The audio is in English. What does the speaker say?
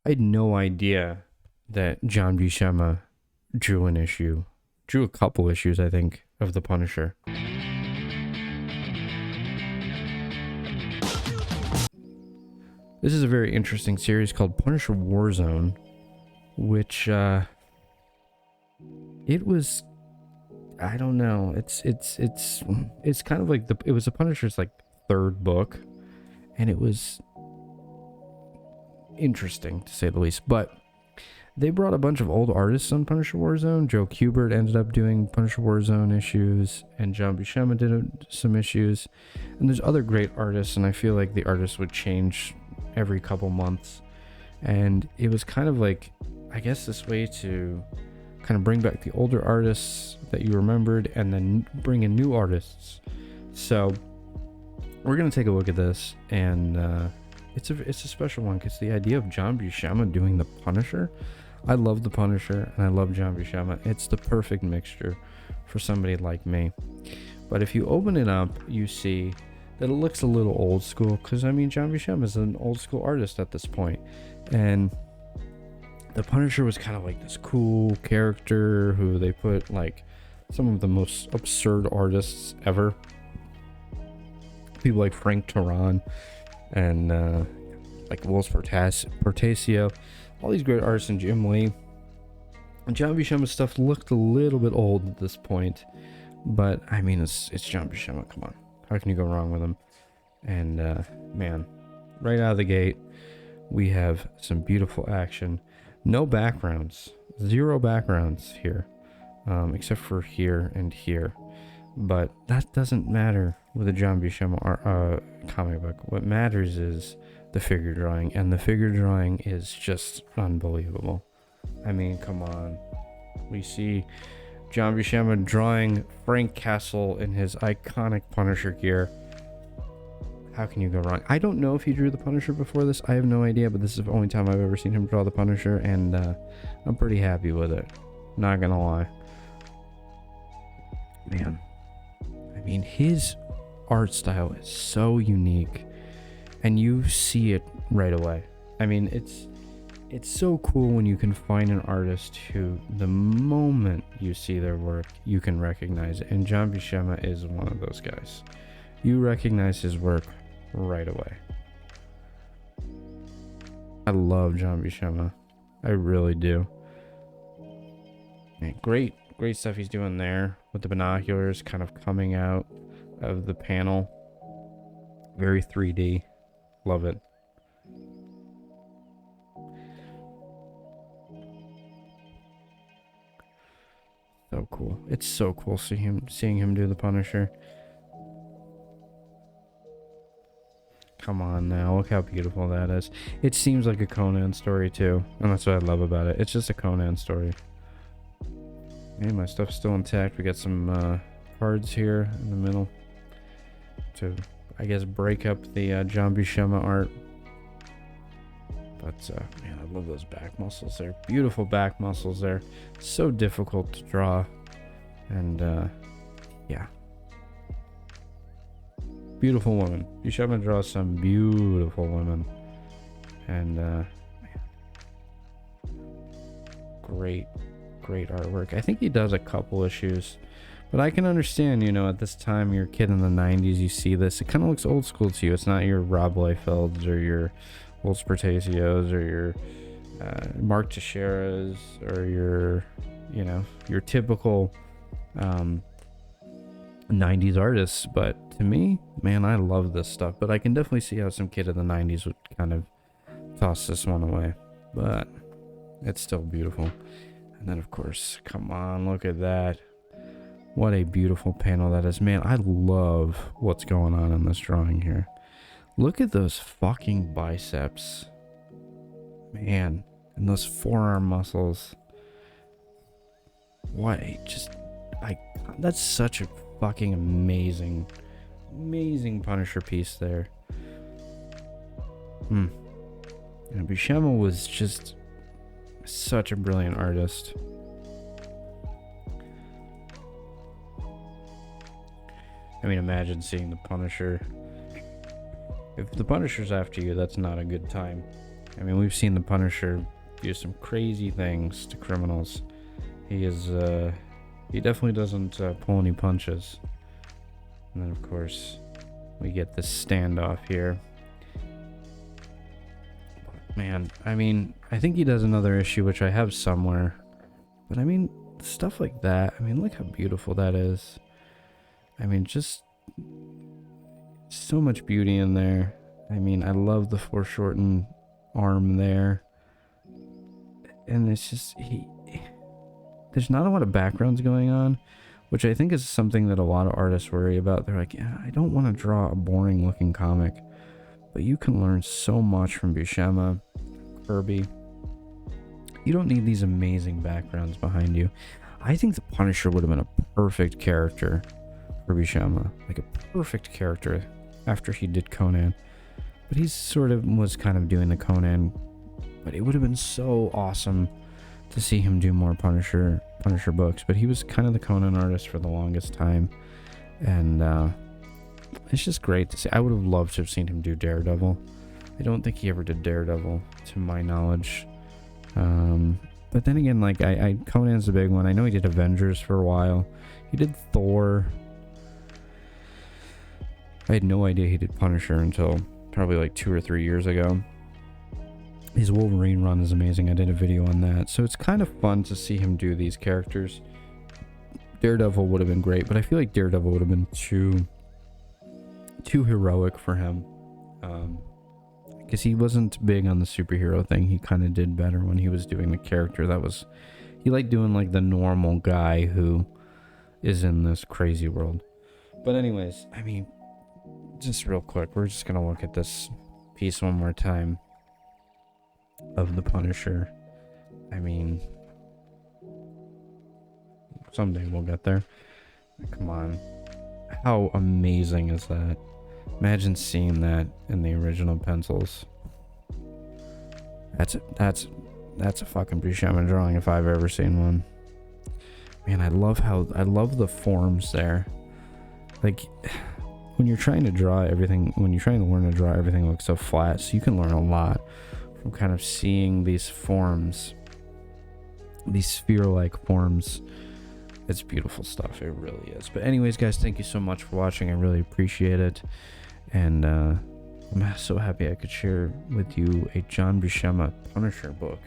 I had no idea that John Buscema drew a couple issues, I think, of the Punisher. This is a very interesting series called Punisher Warzone, which it was, I don't know, it's kind of like it was the Punisher's like third book, and it was interesting to say the least. But they brought a bunch of old artists on Punisher Warzone. Joe Kubert ended up doing Punisher Warzone issues, and John Buscema did some issues. And there's other great artists, and I feel like the artists would change every couple months. And it was kind of like, I guess, this way to kind of bring back the older artists that you remembered and then bring in new artists. So we're going to take a look at this, and it's a special one because the idea of John Buscema doing the Punisher, I love the Punisher and I love John Buscema. It's the perfect mixture for somebody like me. But if you open it up, you see that it looks a little old school because, I mean, John Buscema is an old school artist at this point. And the Punisher was kind of like this cool character who they put like some of the most absurd artists ever. People like Frank Turan and like Wolf Portacio, all these great artists, and Jim Lee. And John Buscema's stuff looked a little bit old at this point, but I mean, it's John Buscema. Come on, how can you go wrong with him? And man, right out of the gate, we have some beautiful action. No backgrounds, zero backgrounds here, except for here and here. But that doesn't matter with a John Buscema comic book. What matters is the figure drawing, and the figure drawing is just unbelievable. I mean, come on. We see John Buscema drawing Frank Castle in his iconic Punisher gear. How can you go wrong? I don't know if he drew the Punisher before this. I have no idea, but this is the only time I've ever seen him draw the Punisher, and I'm pretty happy with it. Not gonna lie. Man. I mean, his art style is so unique, and you see it right away. I mean, it's so cool when you can find an artist who, the moment you see their work, you can recognize it. And John Buscema is one of those guys. You recognize his work right away. I love John Buscema. I really do. Man, great stuff he's doing there with the binoculars kind of coming out of the panel. Very 3D. Love it. So cool. It's so cool seeing him do the Punisher. Come on now, look how beautiful that is. It seems like a Conan story too, and that's what I love about it. It's just a Conan story. And my stuff's still intact. We got some cards here in the middle to, I guess, break up the John Buscema art. But man, I love those back muscles there. Beautiful back muscles there. So difficult to draw, and yeah. Beautiful woman. Buscema draws some beautiful women, and man, great artwork. I think he does a couple issues, but I can understand, you know, at this time, you're a kid in the 90s, you see this, it kind of looks old school to you. It's not your Rob Liefelds or your Wolf Portacios or your Mark Teixeiras or your, you know, your typical 90s artists. But to me, man, I love this stuff. But I can definitely see how some kid in the 90s would kind of toss this one away. But it's still beautiful. And then, of course, come on, look at that. What a beautiful panel that is. Man, I love what's going on in this drawing here. Look at those fucking biceps. Man, and those forearm muscles. What a that's such a fucking amazing Punisher piece there. And Buscema was just such a brilliant artist. I mean, imagine seeing the Punisher. If the Punisher's after you, that's not a good time. I mean, we've seen the Punisher do some crazy things to criminals. He definitely doesn't pull any punches. And then, of course, we get this standoff here. Man, I mean, I think he does another issue, which I have somewhere. But I mean, stuff like that. I mean, look how beautiful that is. I mean, just so much beauty in there. I mean, I love the foreshortened arm there. And it's just, there's not a lot of backgrounds going on, which I think is something that a lot of artists worry about. They're like, yeah, I don't want to draw a boring looking comic. But you can learn so much from Buscema, Kirby. You don't need these amazing backgrounds behind you. I think the Punisher would have been a perfect character for Buscema. Like a perfect character after he did Conan. But he sort of was kind of doing the Conan. But it would have been so awesome to see him do more Punisher books. But he was kind of the Conan artist for the longest time. And it's just great to see. I would have loved to have seen him do Daredevil. I don't think he ever did Daredevil, to my knowledge. But then again, like, Conan's the big one. I know he did Avengers for a while. He did Thor. I had no idea he did Punisher until probably like 2 or 3 years ago. His Wolverine run is amazing. I did a video on that. So it's kind of fun to see him do these characters. Daredevil would have been great, but I feel like Daredevil would have been too heroic for him. Because he wasn't big on the superhero thing. He kind of did better when he was doing the character that was... He liked doing like the normal guy who is in this crazy world. But anyways, I mean, just real quick, we're just going to look at this piece one more time of the Punisher. I mean, someday we'll get there. Come on. How amazing is that? Imagine seeing that in the original pencils. That's a fucking Buscema drawing if I've ever seen one. Man, I love the forms there. Like, when you're trying to draw everything, when you're trying to learn to draw, everything looks so flat. So you can learn a lot from kind of seeing these forms, these sphere-like forms. It's beautiful stuff. It really is. But anyways, guys, thank you so much for watching. I really appreciate it. And I'm so happy I could share with you a John Buscema Punisher book.